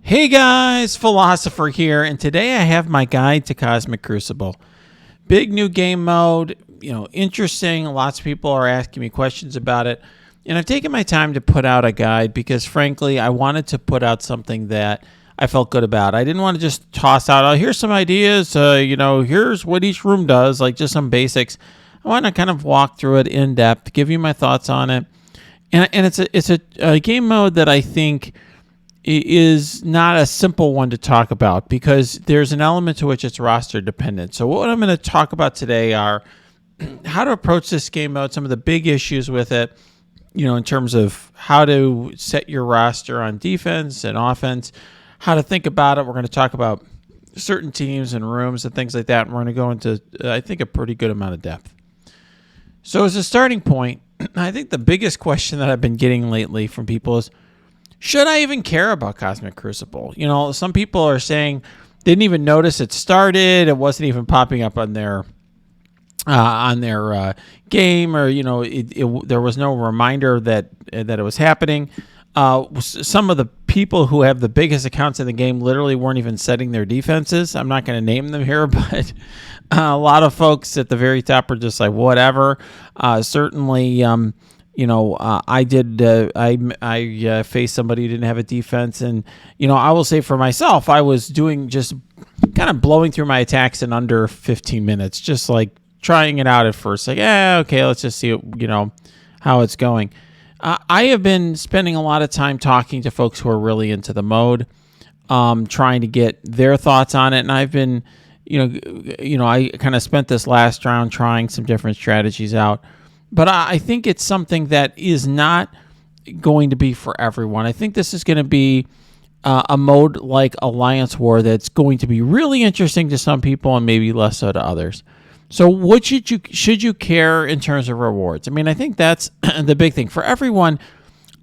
Hey guys, Philosopher here, and today I have my guide to Cosmic Crucible. Big new game mode, interesting. Lots of people are asking me questions about it, and I've taken my time to put out a guide because, frankly, I wanted to put out something that I felt good about. I didn't want to just toss out, oh, here's some ideas, here's what each room does, like just some basics. I want to kind of walk through it in depth, give you my thoughts on it, and it's a game mode that I think is not a simple one to talk about because there's an element to which it's roster dependent. So what I'm going to talk about today are how to approach this game mode, some of the big issues with it, in terms of how to set your roster on defense and offense, how to think about it. We're going to talk about certain teams and rooms and things like that, and we're going to go into, I think, a pretty good amount of depth. So as a starting point, I think the biggest question that I've been getting lately from people is, should I even care about Cosmic Crucible? Some people are saying they didn't even notice it started. It wasn't even popping up on their game, or there was no reminder that it was happening. Some of the people who have the biggest accounts in the game literally weren't even setting their defenses. I'm not going to name them here, but a lot of folks at the very top are just like whatever. Certainly. I did. I faced somebody who didn't have a defense, and I will say for myself, I was doing just kind of blowing through my attacks in under 15 minutes, just like trying it out at first. Like, okay, let's just see, how it's going. I have been spending a lot of time talking to folks who are really into the mode, trying to get their thoughts on it, and I've been, I kind of spent this last round trying some different strategies out. But I think it's something that is not going to be for everyone. I think this is going to be a mode like Alliance War that's going to be really interesting to some people and maybe less so to others. So what should you care in terms of rewards? I mean, I think that's the big thing. For everyone,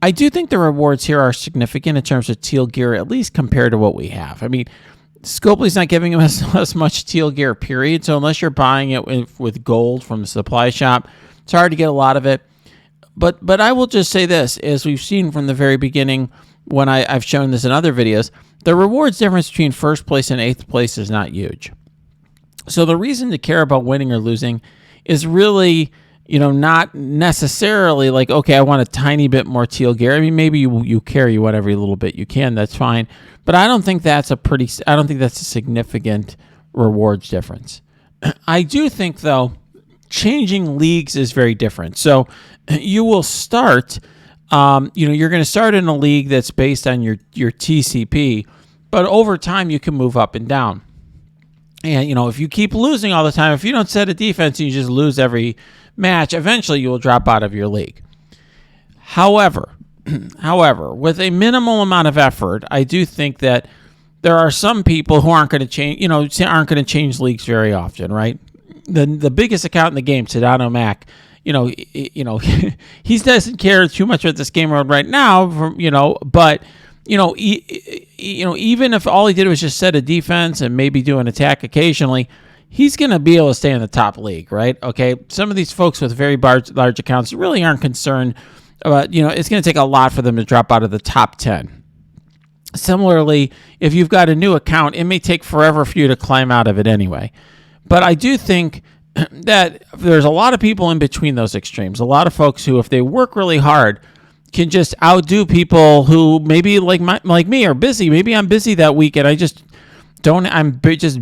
I do think the rewards here are significant in terms of teal gear, at least compared to what we have. I mean, Scopely's not giving us as much teal gear, period. So unless you're buying it with gold from the supply shop, it's hard to get a lot of it. But I will just say this, as we've seen from the very beginning when I've shown this in other videos, the rewards difference between first place and eighth place is not huge. So the reason to care about winning or losing is really, not necessarily like, okay, I want a tiny bit more teal gear. I mean, maybe you carry what every little bit you can, that's fine. But I don't think that's a significant rewards difference. I do think, though, changing leagues is very different. So you will start, you're going to start in a league that's based on your TCP, but over time you can move up and down. And, if you keep losing all the time, if you don't set a defense and you just lose every match, eventually you will drop out of your league. However, with a minimal amount of effort, I do think that there are some people who aren't going to change leagues very often, right? The biggest account in the game, Sedano Mac, he doesn't care too much about this game mode right now, but even if all he did was just set a defense and maybe do an attack occasionally, he's going to be able to stay in the top league, right? Okay, some of these folks with very large accounts really aren't concerned about, it's going to take a lot for them to drop out of the top 10. Similarly, if you've got a new account, it may take forever for you to climb out of it anyway. But I do think that there's a lot of people in between those extremes. A lot of folks who, if they work really hard, can just outdo people who maybe like me are busy. Maybe I'm busy that week and I just don't. I'm just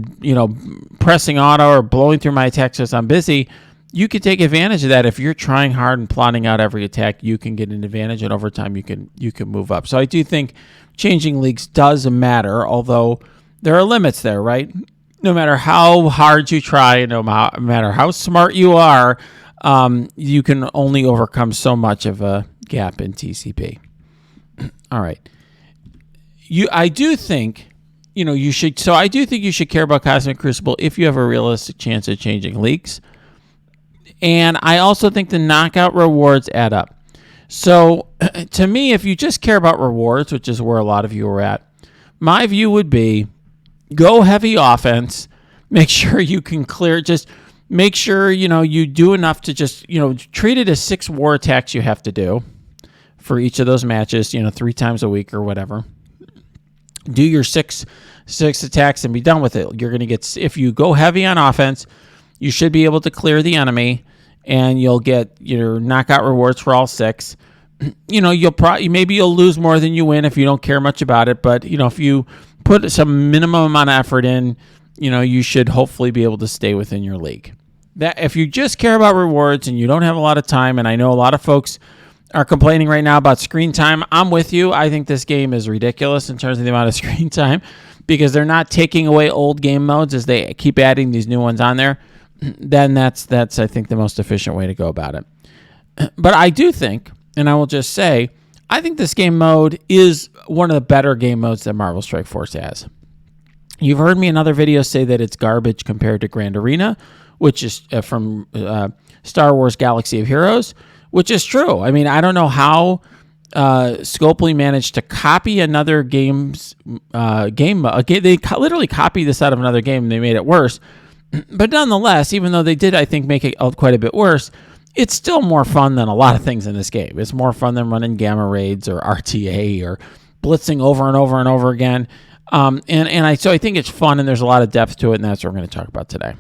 pressing auto or blowing through my attacks as I'm busy. You could take advantage of that if you're trying hard and plotting out every attack. You can get an advantage, and over time you can move up. So I do think changing leagues does matter, although there are limits there, right? No matter how hard you try, no matter how smart you are, you can only overcome so much of a gap in TCP. All right. I do think you should care about Cosmic Crucible if you have a realistic chance of changing leagues. And I also think the knockout rewards add up. So to me, if you just care about rewards, which is where a lot of you are at, my view would be go heavy offense. Make sure you can clear. Just make sure, you do enough to just, treat it as 6 war attacks you have to do for each of those matches, 3 times a week or whatever. do your six attacks and be done with it. You're going to get, if you go heavy on offense, you should be able to clear the enemy, and you'll get your knockout rewards for all 6. Maybe you'll lose more than you win if you don't care much about it, but if you put some minimum amount of effort in, you should hopefully be able to stay within your league. That if you just care about rewards and you don't have a lot of time, and I know a lot of folks are complaining right now about screen time, I'm with you. I think this game is ridiculous in terms of the amount of screen time, because they're not taking away old game modes as they keep adding these new ones on there. Then that's I think the most efficient way to go about it. But I do think, and I will just say, I think this game mode is one of the better game modes that Marvel Strike Force has. You've heard me in other videos say that it's garbage compared to Grand Arena, which is from Star Wars Galaxy of Heroes, which is true. I mean, I don't know how Scopely managed to copy another game's game. They literally copied this out of another game, and they made it worse. But nonetheless, even though they did, I think, make it quite a bit worse, it's still more fun than a lot of things in this game. It's more fun than running gamma raids or RTA or blitzing over and over and over again. So I think it's fun, and there's a lot of depth to it, and that's what we're going to talk about today.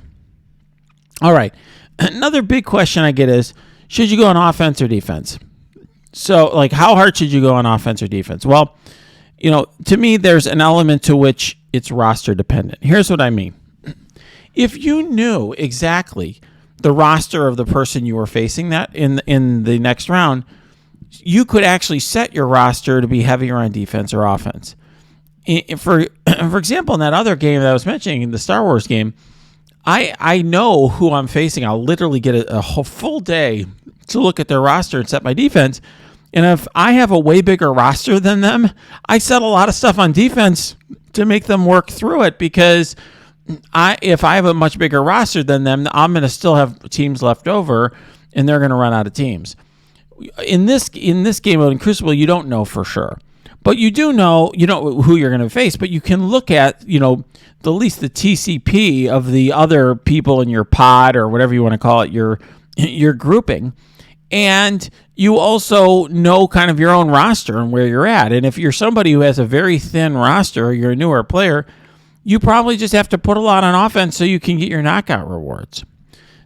All right. Another big question I get is, should you go on offense or defense? So, how hard should you go on offense or defense? Well, to me, there's an element to which it's roster dependent. Here's what I mean. If you knew exactly the roster of the person you were facing that in the next round, you could actually set your roster to be heavier on defense or offense. For example, in that other game that I was mentioning, the Star Wars game, I know who I'm facing. I'll literally get a whole full day to look at their roster and set my defense. And if I have a way bigger roster than them, I set a lot of stuff on defense to make them work through it, because if I have a much bigger roster than them, I'm going to still have teams left over, and they're going to run out of teams. In this game mode in Crucible, you don't know for sure, but you do know who you're going to face. But you can look at at least the TCP of the other people in your pod, or whatever you want to call it, your grouping, and you also know kind of your own roster and where you're at. And if you're somebody who has a very thin roster, or you're a newer player, you probably just have to put a lot on offense so you can get your knockout rewards.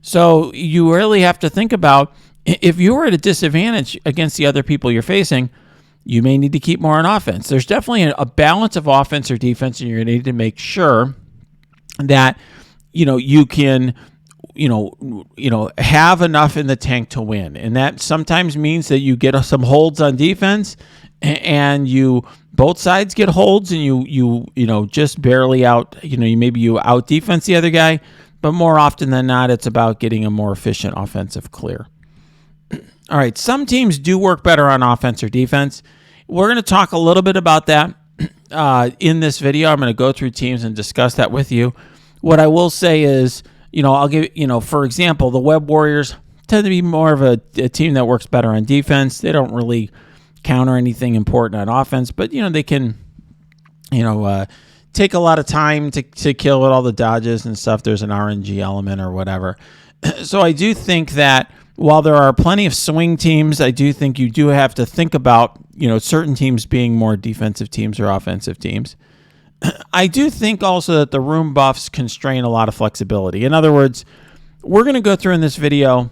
So you really have to think about, if you were at a disadvantage against the other people you're facing, you may need to keep more on offense. There's definitely a balance of offense or defense, and you're going to need to make sure that you can have enough in the tank to win. And that sometimes means that you get some holds on defense, and both sides get holds, and you just barely out, maybe you out defense the other guy, but more often than not, it's about getting a more efficient offensive clear. All right, some teams do work better on offense or defense. We're going to talk a little bit about that in this video. I'm going to go through teams and discuss that with you. What I will say is, I'll give, for example, the Web Warriors tend to be more of a team that works better on defense. They don't really counter anything important on offense, but they can take a lot of time to kill with all the dodges and stuff. There's an RNG element or whatever. So I do think that while there are plenty of swing teams, I do think you do have to think about certain teams being more defensive teams or offensive teams. I do think also that the room buffs constrain a lot of flexibility. In other words, we're going to go through in this video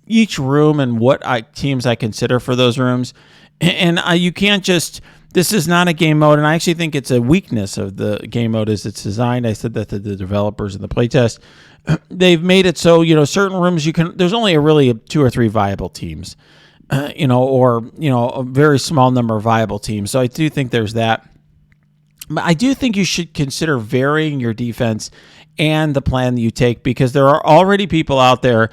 each room and what teams I consider for those rooms. And you can't just, this is not a game mode, and I actually think it's a weakness of the game mode as it's designed. I said that to the developers in the playtest. They've made it so, certain rooms there's only really 2 or 3 viable teams, or a very small number of viable teams. So I do think there's that. But I do think you should consider varying your defense and the plan that you take, because there are already people out there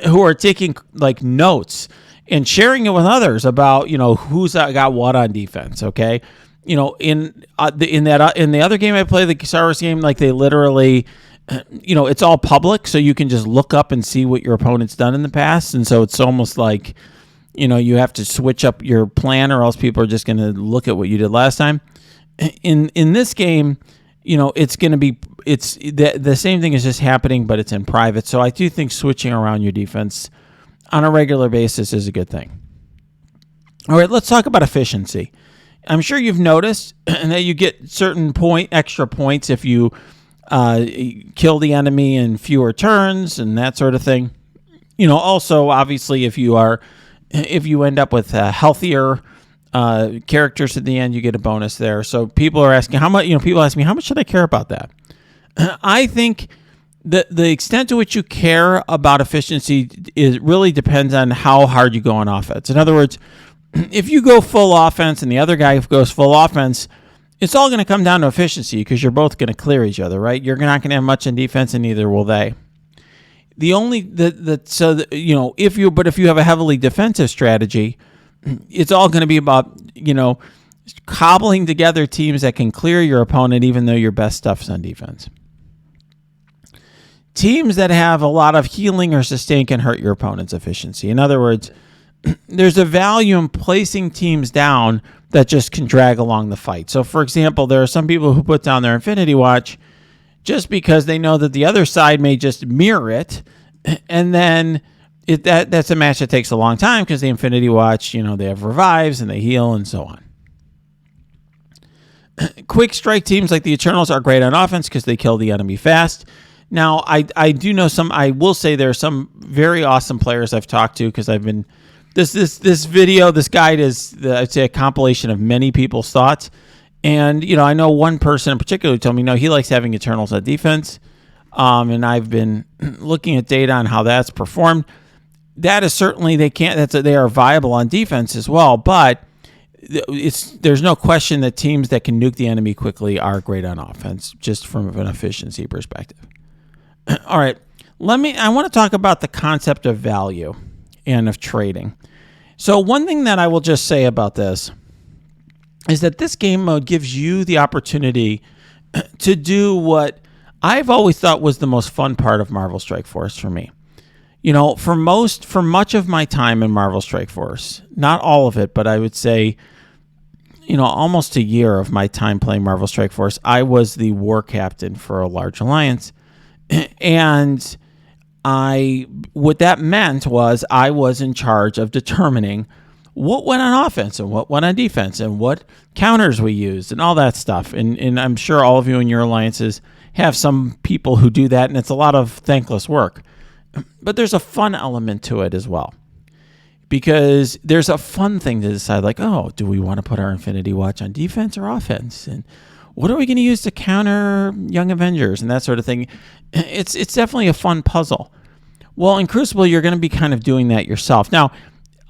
who are taking notes and sharing it with others about, who's got what on defense. Okay. In the other game I played, the Star Wars game, they literally, it's all public, so you can just look up and see what your opponent's done in the past. And so it's almost like, you have to switch up your plan, or else people are just going to look at what you did last time. In this game, it's going to be, the same thing is just happening, but it's in private. So I do think switching around your defense on a regular basis is a good thing. All right, let's talk about efficiency. I'm sure you've noticed that you get certain extra points if you kill the enemy in fewer turns and that sort of thing. Also, obviously, if you end up with healthier characters at the end, you get a bonus there. So people are asking how much. People ask me, how much should I care about that? I think the extent to which you care about efficiency really depends on how hard you go on offense. In other words, if you go full offense and the other guy goes full offense, it's all going to come down to efficiency because you're both going to clear each other, right? You're not going to have much in defense, and neither will they. If you have a heavily defensive strategy, it's all going to be about cobbling together teams that can clear your opponent, even though your best stuff's on defense. Teams that have a lot of healing or sustain can hurt your opponent's efficiency. In other words, there's a value in placing teams down that just can drag along the fight. So, for example, there are some people who put down their Infinity Watch just because they know that the other side may just mirror it, and then that's a match that takes a long time because the Infinity Watch, they have revives and they heal and so on. Quick strike teams like the Eternals are great on offense because they kill the enemy fast. Now, I do know I will say there are some very awesome players I've talked to because I've been, this video, this guide is, I'd say, a compilation of many people's thoughts. And, I know one person in particular who told me, he likes having Eternals on defense. And I've been looking at data on how that's performed. That is certainly, they are viable on defense as well, but there's no question that teams that can nuke the enemy quickly are great on offense, just from an efficiency perspective. All right, I want to talk about the concept of value and of trading. So one thing that I will just say about this is that this game mode gives you the opportunity to do what I've always thought was the most fun part of Marvel Strike Force for me. For much of my time in Marvel Strike Force, not all of it, but I would say, almost a year of my time playing Marvel Strike Force, I was the war captain for a large alliance. And what that meant was I was in charge of determining what went on offense and what went on defense and what counters we used and all that stuff. And I'm sure all of you in your alliances have some people who do that, and it's a lot of thankless work. But there's a fun element to it as well, because there's a fun thing to decide, like, do we want to put our Infinity Watch on defense or offense? And what are we going to use to counter Young Avengers and that sort of thing? It's definitely a fun puzzle. Well, in Crucible, you're going to be kind of doing that yourself. Now,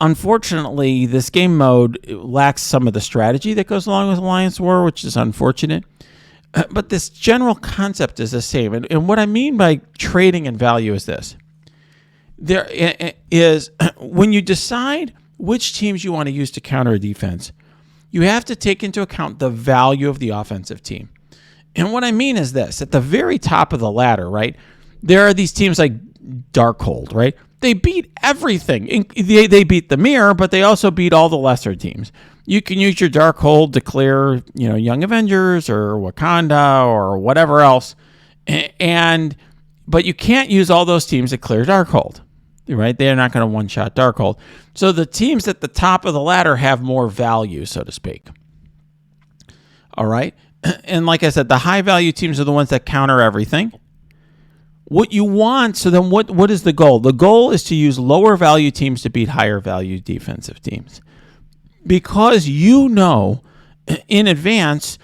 unfortunately, this game mode lacks some of the strategy that goes along with Alliance War, which is unfortunate. But this general concept is the same. And what I mean by trading and value is this. There is, when you decide which teams you want to use to counter a defense, you have to take into account the value of the offensive team. And what I mean is this. At the very top of the ladder, right, there are these teams like DARKHOLD, right? They beat everything. They beat the Mirror, but they also beat all the lesser teams. You can use your DARKHOLD to clear, Young Avengers or Wakanda or whatever else. But you can't use all those teams to clear DARKHOLD, right? They're not going to one-shot DARKHOLD. So the teams at the top of the ladder have more value, so to speak. All right? And like I said, the high-value teams are the ones that counter everything. What you want, so then what is the goal? The goal is to use lower-value teams to beat higher-value defensive teams. Because in advance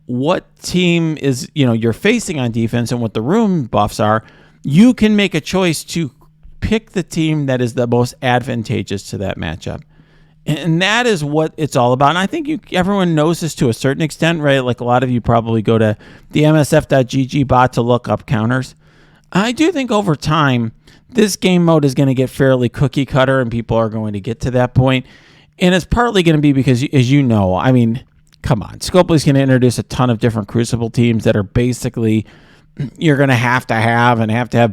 what team is, you're facing on defense and what the room buffs are, you can make a choice to pick the team that is the most advantageous to that matchup. And that is what it's all about. And I think everyone knows this to a certain extent, right? Like a lot of you probably go to the MSF.gg bot to look up counters. I do think over time, this game mode is going to get fairly cookie cutter and people are going to get to that point. And it's partly going to be because, as you know, I mean, come on. Scopely's going to introduce a ton of different Crucible teams that are basically you're going to have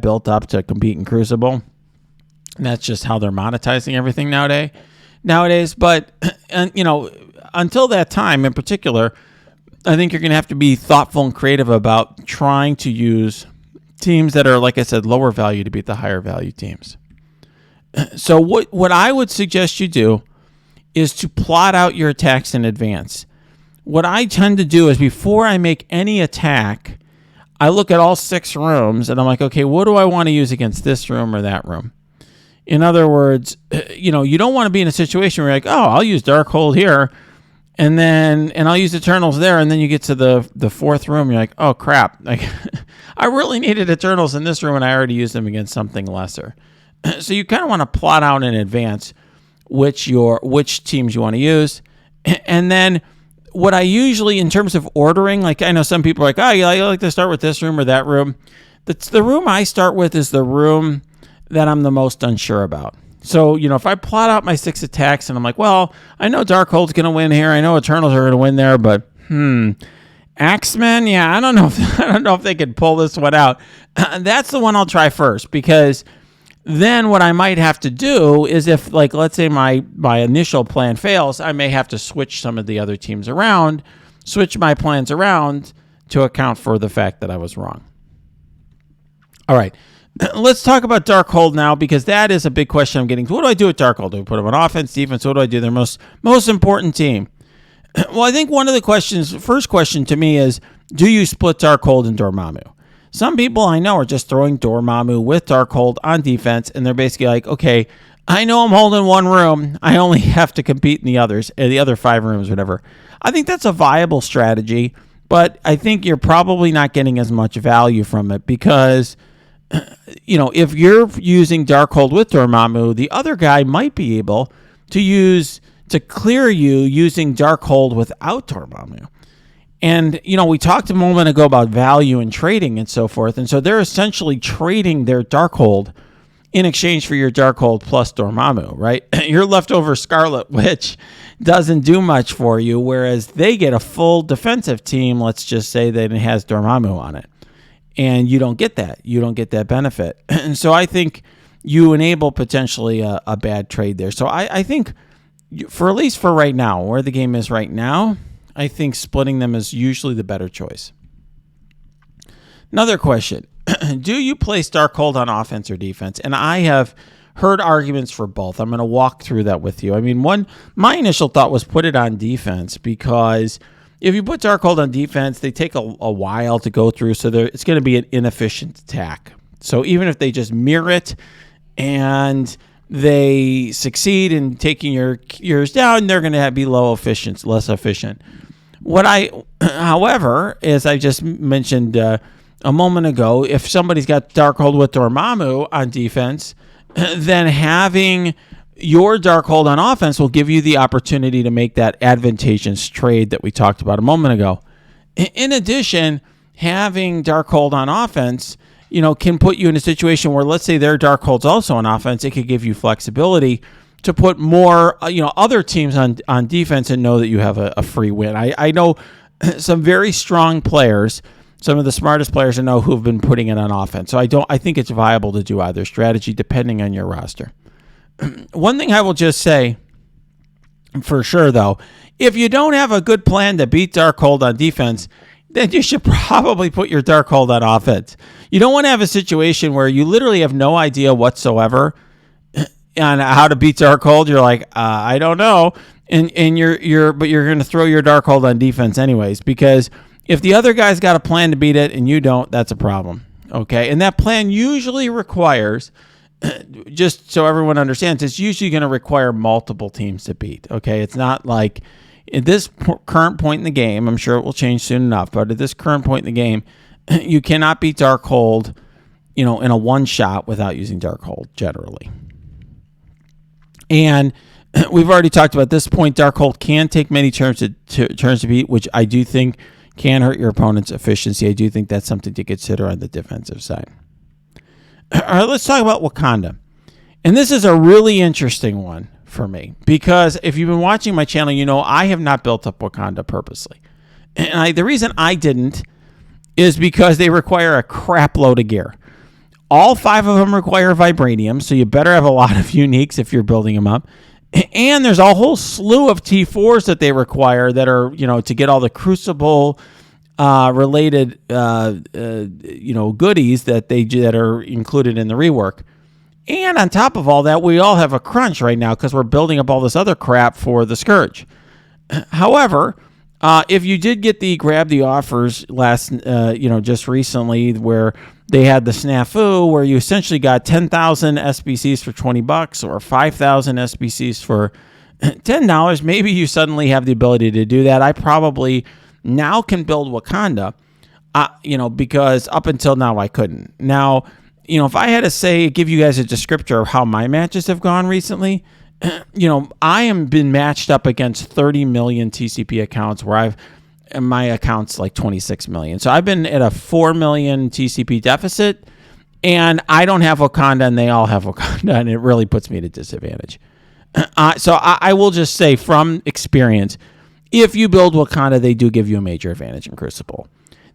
built up to compete in Crucible. And that's just how they're monetizing everything nowadays. But, until that time in particular, I think you're going to have to be thoughtful and creative about trying to use teams that are, like I said, lower value to beat the higher value teams. So what I would suggest you do is to plot out your attacks in advance. what I tend to do is before I make any attack, I look at all 6 rooms and I'm like, okay, what do I want to use against this room or that room? In other words, you don't want to be in a situation where you're like, oh, I'll use Darkhold here, and I'll use Eternals there, and then you get to the 4th room, you're like, oh crap, like I really needed Eternals in this room, and I already used them against something lesser. So you kind of want to plot out in advance which teams you want to use, and then what I usually, in terms of ordering, like I know some people are like, oh, yeah, I like to start with this room or that room. The room I start with is the room that I'm the most unsure about. So, if I plot out my 6 attacks and I'm like, well, I know Darkhold's going to win here. I know Eternals are going to win there, but Axemen, yeah, I don't know if they could pull this one out. That's the one I'll try first, because then what I might have to do is if, like, let's say my initial plan fails, I may have to switch some of the other teams around, switch my plans around to account for the fact that I was wrong. All right. Let's talk about Darkhold now, because that is a big question I'm getting. What do I do with Darkhold? Do I put them on offense, defense? What do I do? They're most important team. Well, I think one of the first question to me is, do you split Darkhold and Dormammu? Some people I know are just throwing Dormammu with Darkhold on defense, and they're basically like, okay, I know I'm holding one room. I only have to compete in the other 5 rooms, whatever. I think that's a viable strategy, but I think you're probably not getting as much value from it, because if you're using Darkhold with Dormammu, the other guy might be able to clear you using Darkhold without Dormammu. And, we talked a moment ago about value and trading and so forth. And so they're essentially trading their Darkhold in exchange for your Darkhold plus Dormammu, right? Your leftover Scarlet Witch doesn't do much for you, whereas they get a full defensive team, let's just say that it has Dormammu on it. And you don't get that. You don't get that benefit. And so I think you enable potentially a bad trade there. So I think, for at least for right now, where the game is right now, I think splitting them is usually the better choice. Another question. Do you place Darkhold on offense or defense? And I have heard arguments for both. I'm going to walk through that with you. I mean, my initial thought was put it on defense, because if you put Darkhold on defense, they take a while to go through, so it's going to be an inefficient attack. So even if they just mirror it and they succeed in taking yours down, they're going to be less efficient. However, as I just mentioned a moment ago, if somebody's got Darkhold with Dormammu on defense, then having your Darkhold on offense will give you the opportunity to make that advantageous trade that we talked about a moment ago. In addition, having Darkhold on offense, can put you in a situation where, let's say their Darkhold's also on offense, it could give you flexibility to put more, other teams on defense and know that you have a free win. I know some very strong players, some of the smartest players I know, who have been putting it on offense. So I think it's viable to do either strategy depending on your roster. One thing I will just say for sure, though, if you don't have a good plan to beat Darkhold on defense, then you should probably put your Darkhold on offense. You don't want to have a situation where you literally have no idea whatsoever on how to beat Darkhold. You're like, I don't know, and you're going to throw your Darkhold on defense anyways, because if the other guy's got a plan to beat it and you don't, that's a problem. Okay, and that plan usually requires, just so everyone understands, it's usually going to require multiple teams to beat. Okay, it's not like at this current point in the game, I'm sure it will change soon enough, but at this current point in the game, you cannot beat Darkhold, in a one shot without using Darkhold generally. And we've already talked about this point. Darkhold can take many turns to beat, which I do think can hurt your opponent's efficiency. I do think that's something to consider on the defensive side. All right, let's talk about Wakanda. And this is a really interesting one for me, because if you've been watching my channel, I have not built up Wakanda purposely. And the reason I didn't is because they require a crap load of gear. All 5 of them require vibranium, so you better have a lot of uniques if you're building them up. And there's a whole slew of T4s that they require that are, to get all the Crucible related, goodies that are included in the rework. And on top of all that, we all have a crunch right now because we're building up all this other crap for the Scourge. However, If you did get grab the offers just recently, where they had the snafu where you essentially got 10,000 SBCs for $20 or 5,000 SBCs for $10, maybe you suddenly have the ability to do that. I probably now can build Wakanda, because up until now I couldn't. Now, if I had to give you guys a descriptor of how my matches have gone recently, I am been matched up against 30 million TCP accounts where my account's like 26 million. So I've been at a 4 million TCP deficit, and I don't have Wakanda and they all have Wakanda, and it really puts me at a disadvantage. So I will just say from experience, if you build Wakanda, they do give you a major advantage in Crucible.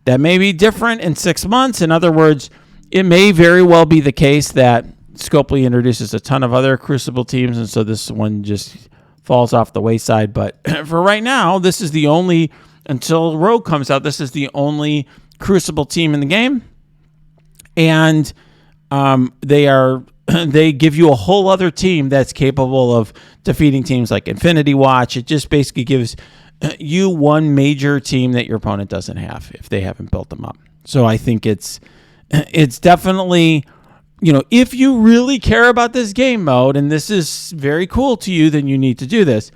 That may be different in 6 months. In other words, it may very well be the case that Scopely introduces a ton of other Crucible teams, and so this one just falls off the wayside. But for right now, this is the only, until Rogue comes out, this is the only Crucible team in the game. And they give you a whole other team that's capable of defeating teams like Infinity Watch. It just basically gives you one major team that your opponent doesn't have if they haven't built them up. So I think it's definitely, if you really care about this game mode and this is very cool to you, then you need to do this.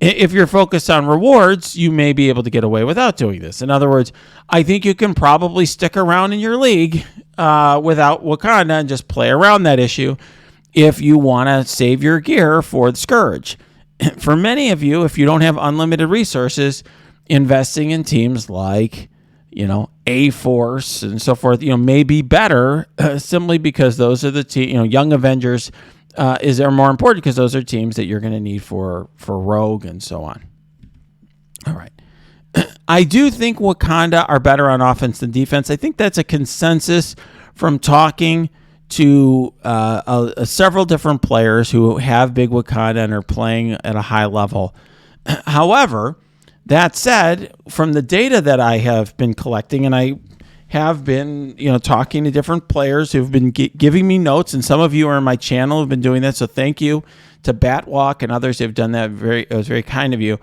If you're focused on rewards, you may be able to get away without doing this. In other words, I think you can probably stick around in your league without Wakanda and just play around that issue if you want to save your gear for the Scourge. For many of you, if you don't have unlimited resources, investing in teams like, A-Force and so forth, may be better simply because those are the Young Avengers are more important because those are teams that you're going to need for Rogue and so on. All right. I do think Wakanda are better on offense than defense. I think that's a consensus from talking to several different players who have big Wakanda and are playing at a high level. However, that said, from the data that I have been collecting, and I have been, talking to different players who've been giving me notes, and some of you are on my channel have been doing that. So thank you to Batwalk and others who have done that. It was very kind of you.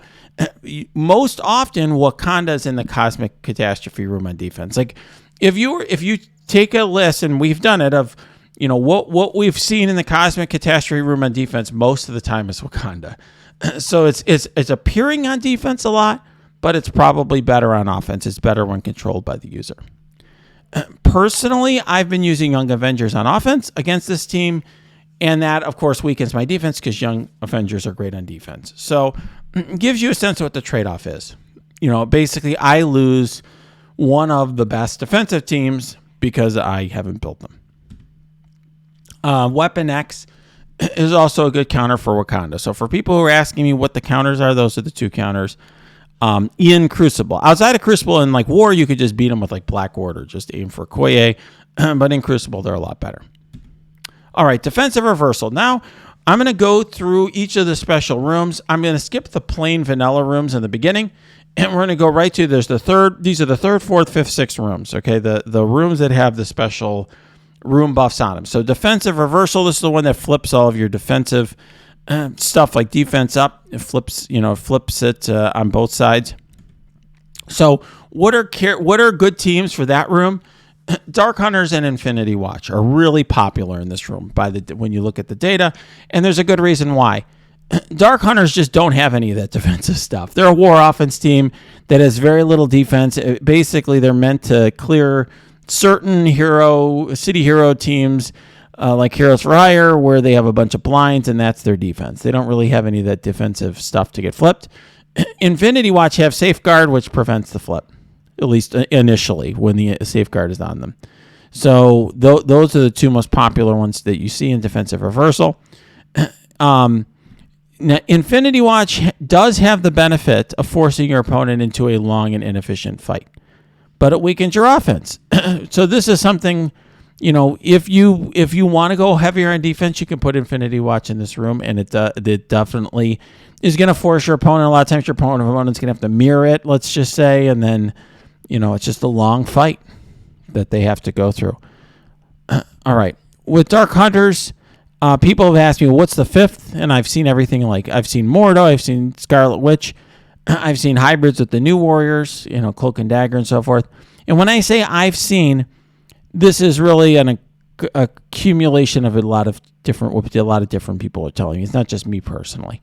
Most often, Wakanda's in the Cosmic Catastrophe room on defense. Like if you take a list, and we've done it, of what we've seen in the Cosmic Catastrophe room on defense, most of the time is Wakanda. So it's appearing on defense a lot, but it's probably better on offense. It's better when controlled by the user. Personally, I've been using Young Avengers on offense against this team, and that, of course, weakens my defense because Young Avengers are great on defense. So it gives you a sense of what the trade-off is. Basically, I lose one of the best defensive teams because I haven't built them. Weapon X is also a good counter for Wakanda. So for people who are asking me what the counters are, those are the two counters in Crucible. Outside of Crucible, in like War, you could just beat them with like Black Order, just aim for Koye. But in Crucible, they're a lot better. All right, defensive reversal. Now, I'm going to go through each of the special rooms. I'm going to skip the plain vanilla rooms in the beginning, and we're going to go right to, these are the third, fourth, fifth, sixth rooms, okay? The rooms that have the special room buffs on them. So defensive reversal, this is the one that flips all of your defensive stuff like defense up. It flips it on both sides. So what are good teams for that room? Dark Hunters and Infinity Watch are really popular in this room when you look at the data, and there's a good reason why. Dark Hunters just don't have any of that defensive stuff. They're a war offense team that has very little defense. Basically, they're meant to clear certain city hero teams like Heroes for Hire, where they have a bunch of blinds, and that's their defense. They don't really have any of that defensive stuff to get flipped. Infinity Watch have Safeguard, which prevents the flip, at least initially when the Safeguard is on them. So those are the two most popular ones that you see in defensive reversal. Now, Infinity Watch does have the benefit of forcing your opponent into a long and inefficient fight, but it weakens your offense. So this is something, if you want to go heavier on defense, you can put Infinity Watch in this room, and it definitely is going to force your opponent. A lot of times your opponent's going to have to mirror it, let's just say, and then, it's just a long fight that they have to go through. All right. With Dark Hunters, people have asked me, what's the fifth? And I've seen everything. Like, I've seen Mordo, I've seen Scarlet Witch. I've seen hybrids with the new warriors, cloak and dagger and so forth. And when I say I've seen, this is really an accumulation of a lot of different people are telling me. It's not just me personally.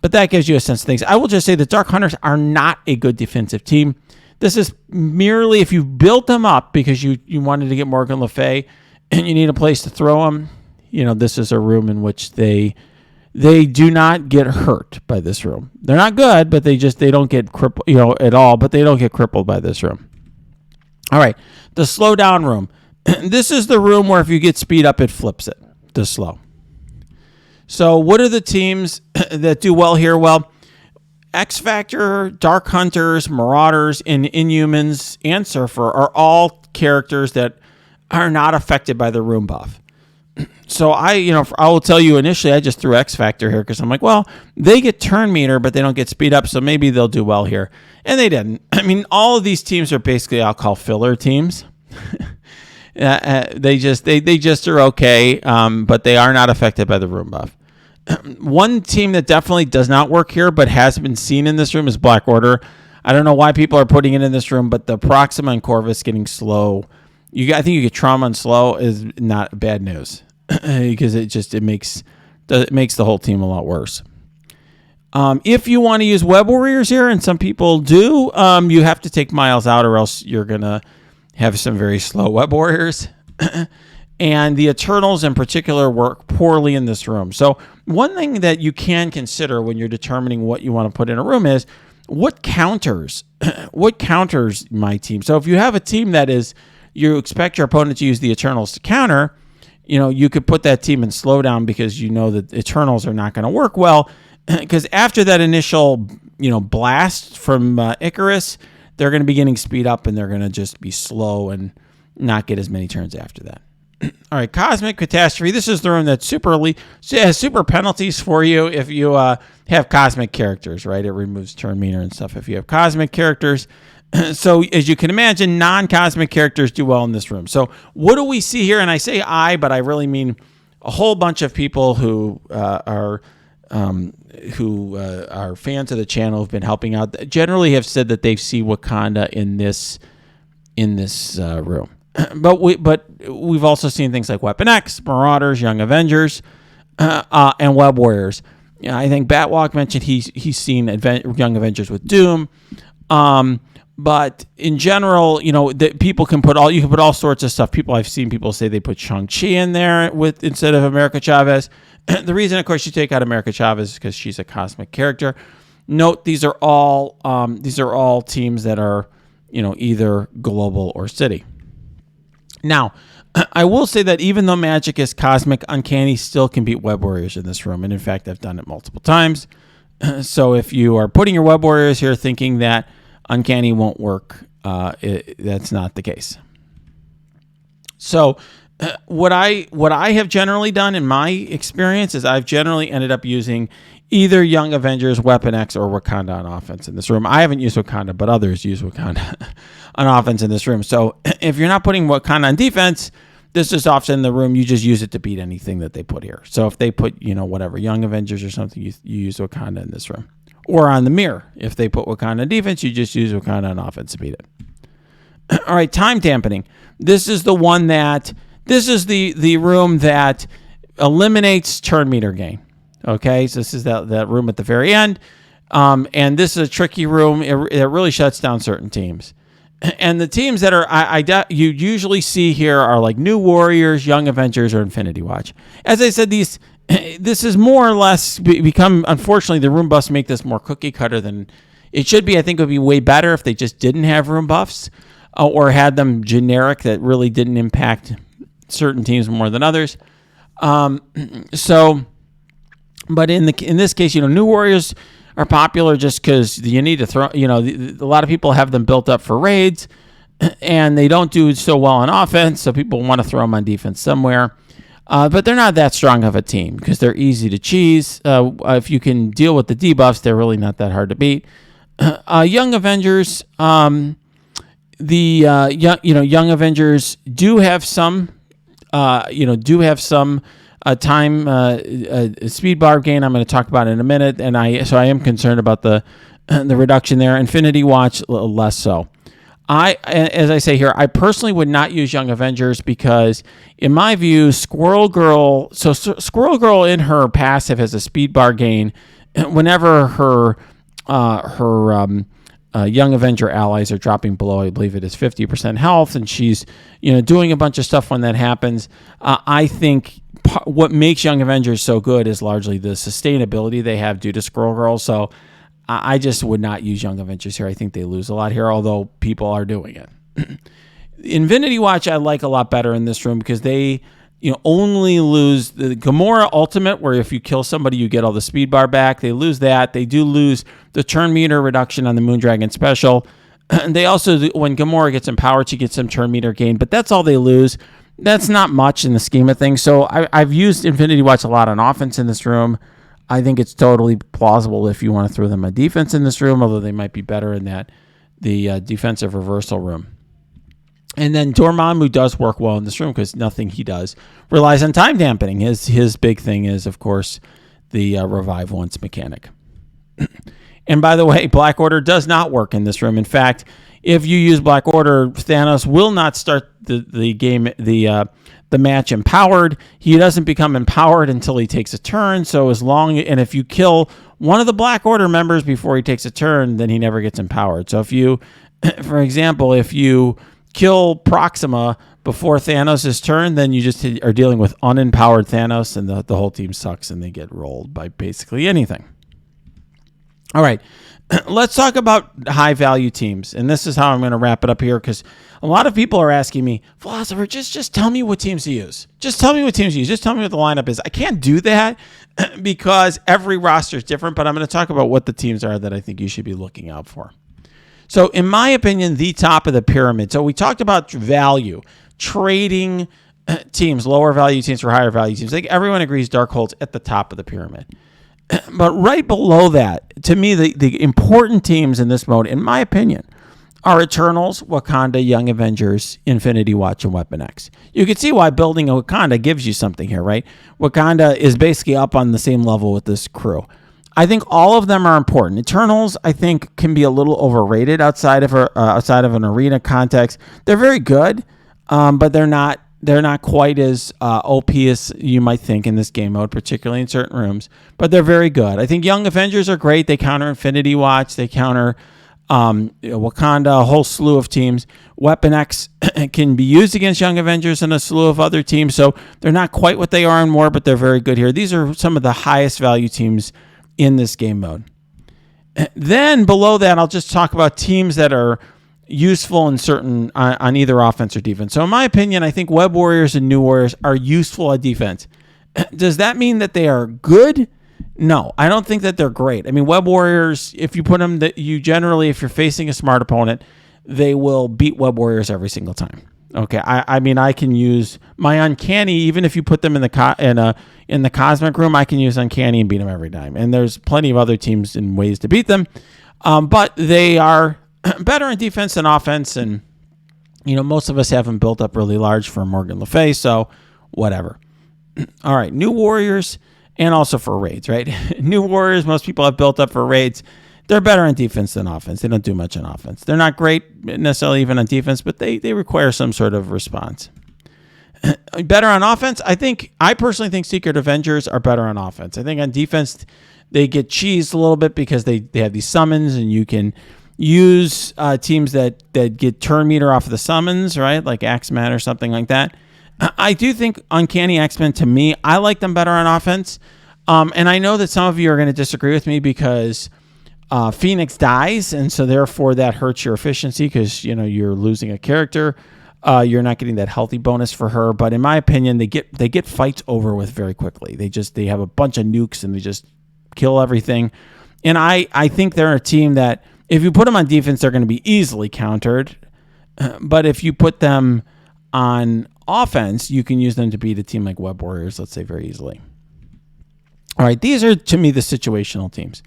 But that gives you a sense of things. I will just say the Dark Hunters are not a good defensive team. This is merely if you built them up because you wanted to get Morgan Le Fay and you need a place to throw them, this is a room in which they do not get hurt by this room. They're not good, but they don't get crippled, at all, but they don't get crippled by this room. All right, the slow down room. This is the room where if you get speed up, it flips it to slow. So what are the teams that do well here? Well, X Factor, Dark Hunters, Marauders, and Inhumans, and Surfer are all characters that are not affected by the room buff. So I will tell you initially I just threw X Factor here because I'm like, well, they get turn meter, but they don't get speed up, so maybe they'll do well here. And they didn't. I mean, all of these teams are basically I'll call filler teams. They just are okay, but they are not affected by the room buff. One team that definitely does not work here, but has been seen in this room is Black Order. I don't know why people are putting it in this room, but the Proxima and Corvus getting slow. I think you get trauma and slow is not bad news because it makes the whole team a lot worse. If you want to use Web Warriors here, and some people do, you have to take Miles out, or else you're gonna have some very slow Web Warriors. And the Eternals in particular work poorly in this room. So one thing that you can consider when you're determining what you want to put in a room is what counters my team. So if you have a team that is, you expect your opponent to use the Eternals to counter, you could put that team in slowdown because you know that Eternals are not going to work well. Because after that initial, blast from Icarus, they're going to be getting speed up and they're going to just be slow and not get as many turns after that. All right, Cosmic Catastrophe. This is the room that has super penalties for you if you have cosmic characters, right? It removes turn meter and stuff if you have cosmic characters. So as you can imagine, non-cosmic characters do well in this room. So what do we see here? And I say but I really mean a whole bunch of people who are fans of the channel, who've been helping out, generally have said that they've seen Wakanda in this room. But we've also seen things like Weapon X, Marauders, Young Avengers, and Web Warriors. I think Batwalk mentioned he's seen Young Avengers with Doom. But in general, that people can put all sorts of stuff. I've seen people say they put Shang-Chi in there instead of America Chavez. The reason, of course, you take out America Chavez is because she's a cosmic character. Note these are all teams that are either global or city. Now, I will say that even though Magic is cosmic, Uncanny still can beat Web Warriors in this room. And in fact, I've done it multiple times. So if you are putting your Web Warriors here thinking that Uncanny won't work, that's not the case. So what I have generally done in my experience is I've generally ended up using either Young Avengers, Weapon X, or Wakanda on offense in this room. I haven't used Wakanda, but others use Wakanda on offense in this room. So if you're not putting Wakanda on defense, this is often the room you just use it to beat anything that they put here. So if they put, whatever, Young Avengers or something, you use Wakanda in this room. Or on the mirror, if they put Wakanda on defense, you just use Wakanda on offense to beat it. All right, time dampening. This is the room that eliminates turn meter gain. Okay, so this is that room at the very end. And this is a tricky room. It really shuts down certain teams. And the teams that are you usually see here are like New Warriors, Young Avengers, or Infinity Watch. As I said, this is more or less become, unfortunately, the room buffs make this more cookie cutter than it should be. I think it would be way better if they just didn't have room buffs or had them generic that really didn't impact certain teams more than others. But in this case, New Warriors are popular just because you need to throw. A lot of people have them built up for raids, and they don't do so well on offense, so people want to throw them on defense somewhere. But they're not that strong of a team because they're easy to cheese. If you can deal with the debuffs, they're really not that hard to beat. Young Avengers, Young Avengers do have some time speed bar gain. I'm going to talk about in a minute, and I am concerned about the the reduction there. Infinity Watch, less so. As I say here, I personally would not use Young Avengers because, in my view, Squirrel Girl in her passive has a speed bar gain whenever her Young Avenger allies are dropping below, I believe it is 50% health, and she's doing a bunch of stuff when that happens. I think what makes Young Avengers so good is largely the sustainability they have due to Squirrel Girl. So I just would not use Young Avengers here. I think they lose a lot here, although people are doing it. Infinity Watch I like a lot better in this room because they only lose the Gamora Ultimate, where if you kill somebody, you get all the speed bar back. They lose that. They do lose the turn meter reduction on the Moondragon special. And they also, when Gamora gets empowered, she gets some turn meter gain, but that's all they lose. That's not much in the scheme of things. So I've used Infinity Watch a lot on offense in this room. I think it's totally plausible if you want to throw them on defense in this room, although they might be better in the defensive reversal room. And then Dormammu does work well in this room because nothing he does relies on time dampening. His big thing is, of course, the revive once mechanic. And by the way, Black Order does not work in this room. In fact, if you use Black Order, Thanos will not start the game, the match empowered. He doesn't become empowered until he takes a turn. So if you kill one of the Black Order members before he takes a turn, then he never gets empowered. So if you, for example, kill Proxima before Thanos' turn, then you just are dealing with unempowered Thanos, and the whole team sucks, and they get rolled by basically anything. All right, let's talk about high-value teams, and this is how I'm going to wrap it up here, because a lot of people are asking me, Philosopher, just tell me what teams to use. Just tell me what teams to use. Just tell me what the lineup is. I can't do that because every roster is different, but I'm going to talk about what the teams are that I think you should be looking out for. So in my opinion, the top of the pyramid. So we talked about value, trading teams, lower value teams for higher value teams. Like everyone agrees Darkhold's at the top of the pyramid. But right below that, to me, the important teams in this mode, in my opinion, are Eternals, Wakanda, Young Avengers, Infinity Watch, and Weapon X. You can see why building a Wakanda gives you something here, right? Wakanda is basically up on the same level with this crew. I think all of them are important. Eternals, I think, can be a little overrated outside of an arena context. They're very good, but they're not quite as OP as you might think in this game mode, particularly in certain rooms. But they're very good. I think Young Avengers are great. They counter Infinity Watch. They counter Wakanda, a whole slew of teams. Weapon X can be used against Young Avengers and a slew of other teams. So they're not quite what they are in War, but they're very good here. These are some of the highest value teams in this game mode. Then below that, I'll just talk about teams that are useful in certain on either offense or defense. So in my opinion, I think Web Warriors and New Warriors are useful at defense. Does that mean that they are good? No, I don't think that they're great. I mean, Web Warriors, if you put them, if you're facing a smart opponent, they will beat Web Warriors every single time. Okay, I mean, I can use my Uncanny, even if you put them in the Cosmic room, I can use Uncanny and beat them every time. And there's plenty of other teams and ways to beat them, but they are better in defense than offense. And most of us haven't built up really large for Morgan Le Fay, so whatever. All right, New Warriors, and also for raids, right? New Warriors, most people have built up for raids. They're better on defense than offense. They don't do much on offense. They're not great necessarily even on defense, but they require some sort of response. Better on offense, I personally think Secret Avengers are better on offense. I think on defense, they get cheesed a little bit because they have these summons, and you can use teams that get turn meter off of the summons, right? Like X-Men or something like that. I do think Uncanny X-Men, to me, I like them better on offense. And I know that some of you are going to disagree with me because Phoenix dies, and so therefore that hurts your efficiency because you're losing a character. You're not getting that healthy bonus for her. But in my opinion, they get fights over with very quickly. They have a bunch of nukes and they just kill everything. And I think they're a team that if you put them on defense, they're going to be easily countered. But if you put them on offense, you can use them to beat a team like Web Warriors, let's say, very easily. All right, these are, to me, the situational teams.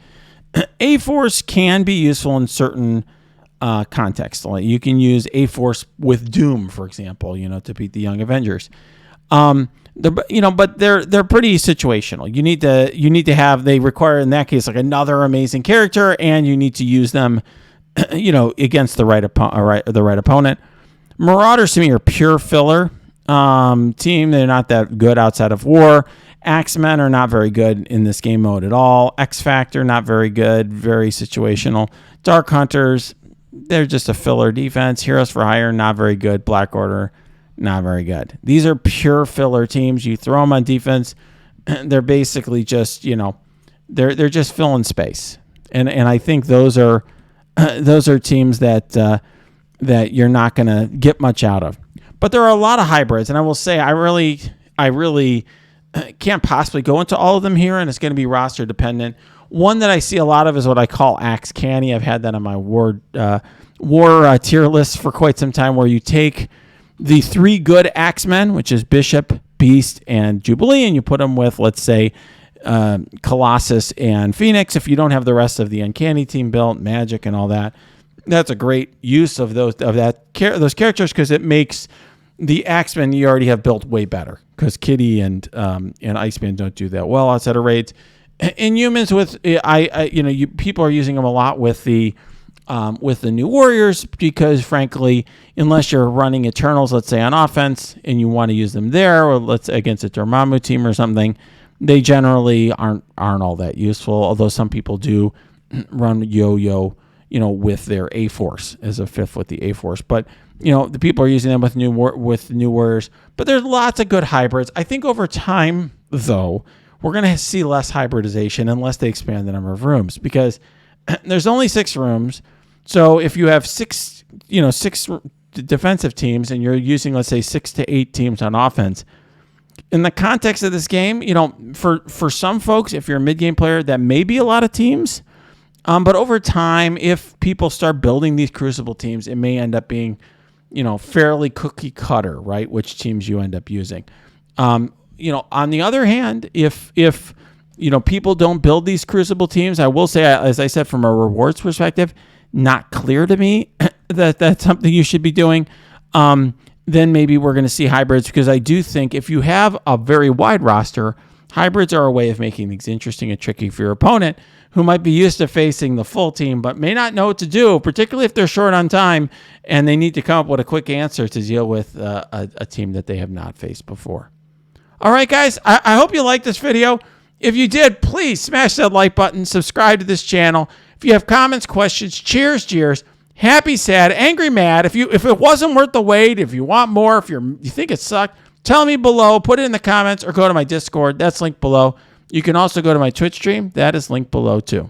A-Force can be useful in certain contexts. Like you can use A-Force with Doom, for example, to beat the Young Avengers. But they're pretty situational. You need to have, they require in that case like another amazing character, and you need to use them, against the right opponent. Marauders to me are pure filler team. They're not that good outside of war. Axemen are not very good in this game mode at all. X Factor, not very good, very situational. Dark Hunters, they're just a filler defense. Heroes for Hire, not very good. Black Order, not very good. These are pure filler teams. You throw them on defense, they're basically just, they're just filling space. And I think those are teams that you're not going to get much out of. But there are a lot of hybrids, and I will say I really can't possibly go into all of them here, and it's going to be roster dependent. One that I see a lot of is what I call Axe Canny. I've had that on my war tier list for quite some time, where you take the 3 good Axemen, which is Bishop, Beast, and Jubilee, and you put them with, let's say, Colossus and Phoenix. If you don't have the rest of the Uncanny team built, Magic and all that, that's a great use of those characters, because it makes the Axemen you already have built way better, because Kitty and Iceman don't do that well outside of raids. In humans, people are using them a lot with the new warriors, because frankly, unless you're running Eternals, let's say on offense, and you want to use them there, or let's say against a Dormammu team or something, they generally aren't all that useful. Although some people do run Yo-Yo, with their A-Force as a 5th with the A-Force. But the people are using them with new warriors. But there's lots of good hybrids. I think over time, though, we're going to see less hybridization unless they expand the number of rooms, because there's only 6 rooms. So if you have 6 defensive teams, and you're using, let's say, 6 to 8 teams on offense, in the context of this game, for some folks, if you're a mid-game player, that may be a lot of teams. But over time, if people start building these Crucible teams, it may end up being, fairly cookie cutter, right? Which teams you end up using. On the other hand, if people don't build these Crucible teams, I will say, as I said, from a rewards perspective, not clear to me that that's something you should be doing. Then maybe we're going to see hybrids, because I do think if you have a very wide roster, hybrids are a way of making things interesting and tricky for your opponent, who might be used to facing the full team but may not know what to do, particularly if they're short on time and they need to come up with a quick answer to deal with a team that they have not faced before. All right, guys, I hope you liked this video. If you did, please smash that like button, subscribe to this channel. If you have comments, questions, cheers, jeers, happy, sad, angry, mad, if it wasn't worth the wait, if you want more, if you think it sucked, tell me below, put it in the comments, or go to my Discord. That's linked below. You can also go to my Twitch stream. That is linked below too.